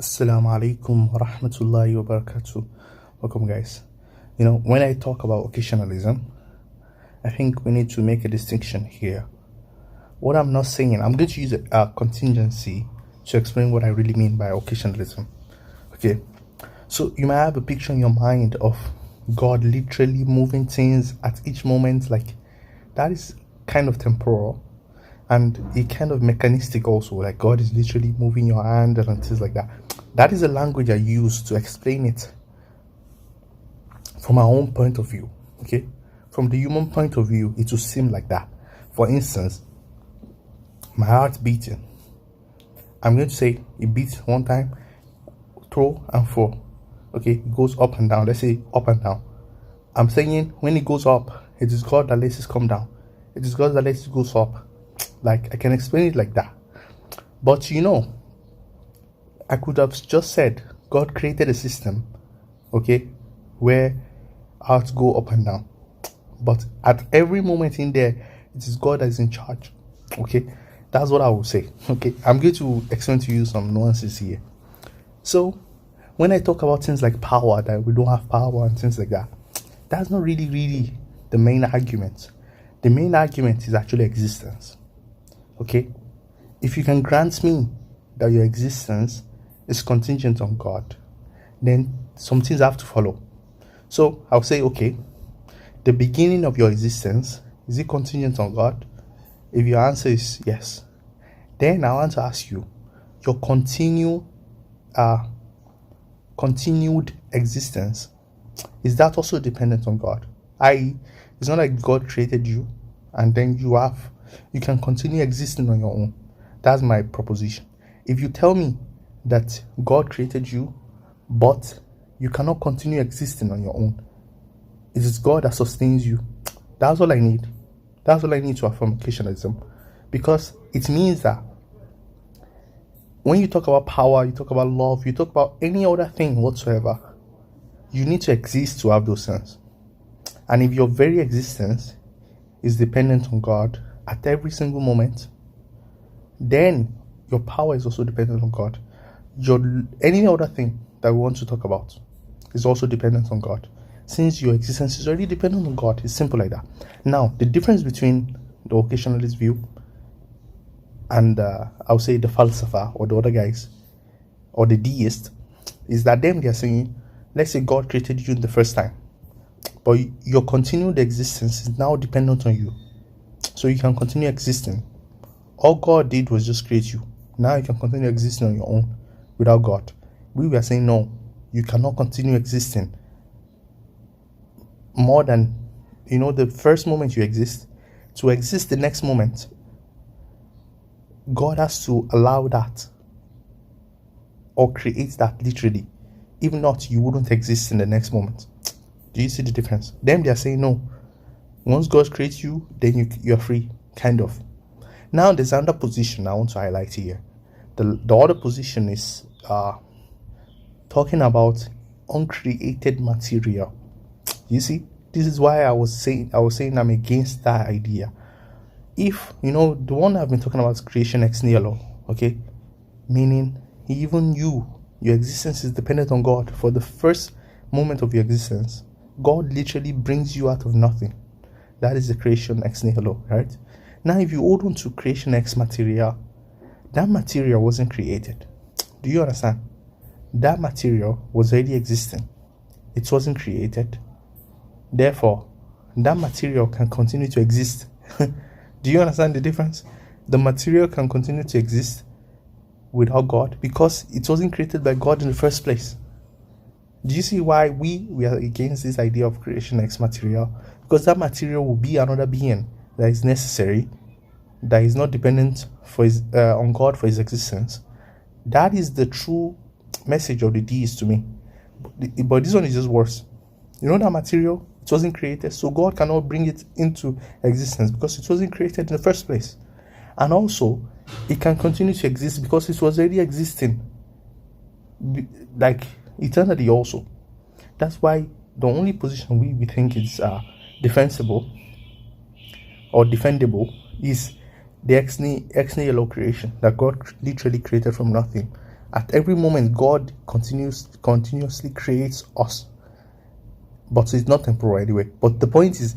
Assalamu alaikum wa rahmatullahi wa barakatuh. Welcome, guys. When I talk about occasionalism, I think we need to make a distinction here. What I'm not saying, I'm going to use a contingency to explain what I really mean by occasionalism. Okay, so you might have a picture in your mind of God literally moving things at each moment, like that is kind of temporal and it kind of mechanistic also, like God is literally moving your hand and things like that. That is the language I use to explain it from my own point of view. Okay, from the human point of view, it will seem like that. For instance, my heart beating, I'm going to say it beats one time, throw and fall. Okay, it goes up and down. Let's say up and down. I'm saying when it goes up, it is God that lets it come down. It is God that lets it goes up. Like, I can explain it like that. But I could have just said God created a system, okay, where hearts go up and down. But at every moment in there, it is God that is in charge. Okay, that's what I will say. Okay, I'm going to explain to you some nuances here. So when I talk about things like power, that we don't have power and things like that, that's not really the main argument. The main argument is actually existence. Okay, if you can grant me that your existence is contingent on God, then some things have to follow. So I'll say, okay, the beginning of your existence, is it contingent on God? If your answer is yes, then I want to ask you, your continued existence, is that also dependent on God? I.e., it's not like God created you and then you can continue existing on your own. That's my proposition. If you tell me that God created you, but you cannot continue existing on your own, it is God that sustains you. That's all I need. That's all I need to affirm occasionalism. Because it means that when you talk about power, you talk about love, you talk about any other thing whatsoever, you need to exist to have those things. And if your very existence is dependent on God at every single moment, then your power is also dependent on God. Any other thing that we want to talk about is also dependent on God. Since your existence is already dependent on God, it's simple like that. Now, the difference between the occasionalist view and I'll say the philosopher or the other guys or the deist is that they're saying, let's say God created you in the first time, but your continued existence is now dependent on you, so you can continue existing. All God did was just create you. Now you can continue existing on your own without God. We were saying no, you cannot continue existing more than the first moment you exist. To exist the next moment, God has to allow that or create that literally. If not, you wouldn't exist in the next moment. Do you see the difference? Them, they are saying no. Once God creates you, then you're free, kind of. Now, there's another position I want to highlight here. The other position is talking about uncreated material. You see, this is why I was saying I'm against that idea. If the one I've been talking about is creation ex-Nihilo, okay, meaning even your existence is dependent on God. For the first moment of your existence, God literally brings you out of nothing. That is the creation ex-Nihilo, right? Now, if you hold on to creation ex-Materia, that material wasn't created. Do you understand? That material was already existing. It wasn't created. Therefore, that material can continue to exist. Do you understand the difference? The material can continue to exist without God because it wasn't created by God in the first place. Do you see why we are against this idea of creation ex-Materia? Because that material will be another being that is necessary, that is not dependent on God for his existence. That is the true message of the deist to me. But this one is just worse. That material, it wasn't created, so God cannot bring it into existence because it wasn't created in the first place. And also, it can continue to exist because it was already existing, like eternally also. That's why the only position we think is defensible or defendable is the ex-Nihilo creation, that God literally created from nothing At every moment, God continuously creates us, but it's not temporal anyway. But the point is,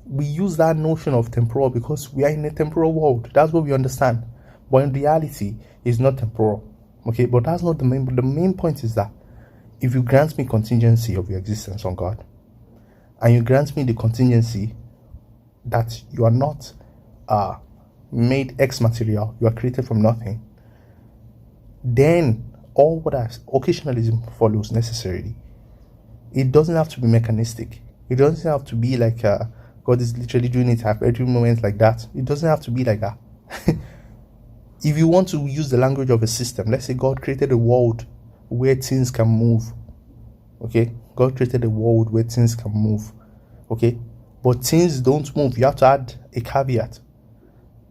we use that notion of temporal because we are in a temporal world. That's what we understand. But in reality, it's not temporal. Okay, but that's not the main. The main point is that if you grant me contingency of your existence on God, and you grant me the contingency that you are not made ex-material, you are created from nothing, then all what occasionalism follows necessarily. It doesn't have to be mechanistic. It doesn't have to be like God is literally doing it at every moment like that. It doesn't have to be like that. If you want to use the language of a system, let's say God created a world where things can move. Okay, God created a world where things can move. Okay, but things don't move. You have to add a caveat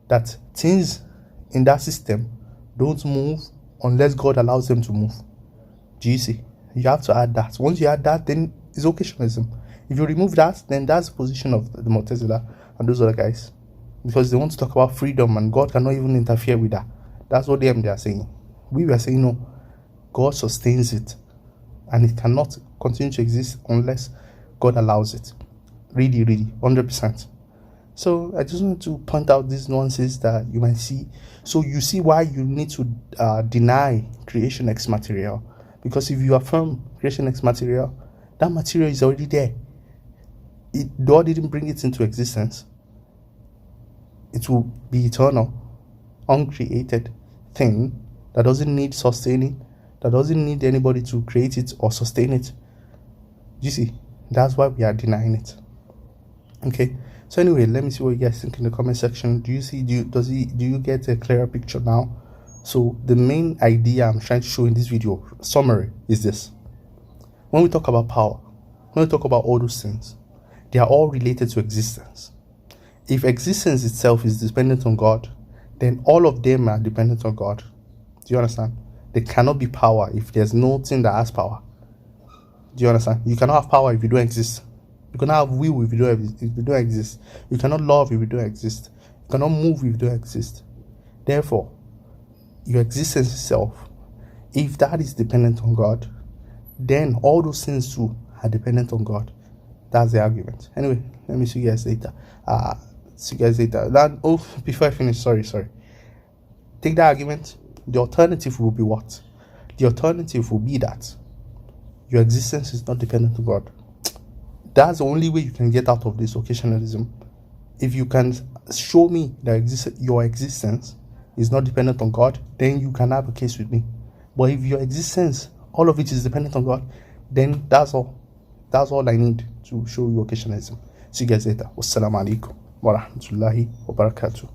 that things in that system don't move unless God allows them to move. Do you see? You have to add that. Once you add that, then it's occasionalism. If you remove that, then that's the position of the Mu'tazila and those other guys, because they want to talk about freedom and God cannot even interfere with that. That's what they are saying. We were saying no, God sustains it and it cannot continue to exist unless God allows it. Really, 100%. So I just want to point out these nuances that you might see. So you see why you need to deny creation ex material. Because if you affirm creation ex material, that material is already there. God didn't bring it into existence. It will be eternal, uncreated thing that doesn't need sustaining, that doesn't need anybody to create it or sustain it. You see, that's why we are denying it. Okay, so anyway, let me see what you guys think in the comment section. Do you get a clearer picture now? So the main idea I'm trying to show in this video summary is this: when we talk about power, when we talk about all those things, they are all related to existence. If existence itself is dependent on God, then all of them are dependent on God. Do you understand? There cannot be power if there's nothing that has power. Do you understand? You cannot have power if you don't exist. You cannot have will if you don't exist. You cannot love if you don't exist. You cannot move if you don't exist. Therefore, your existence itself, if that is dependent on God, then all those things too are dependent on God. That's the argument. Anyway, let me see you guys later. Before I finish, sorry. Take that argument. The alternative will be what? The alternative will be that your existence is not dependent on God. That's the only way you can get out of this occasionalism. If you can show me that your existence is not dependent on God, then you can have a case with me. But if your existence, all of it is dependent on God, then that's all. That's all I need to show you occasionalism. See you guys later. Wassalamu alaikum wa rahmatullahi wa barakatuh.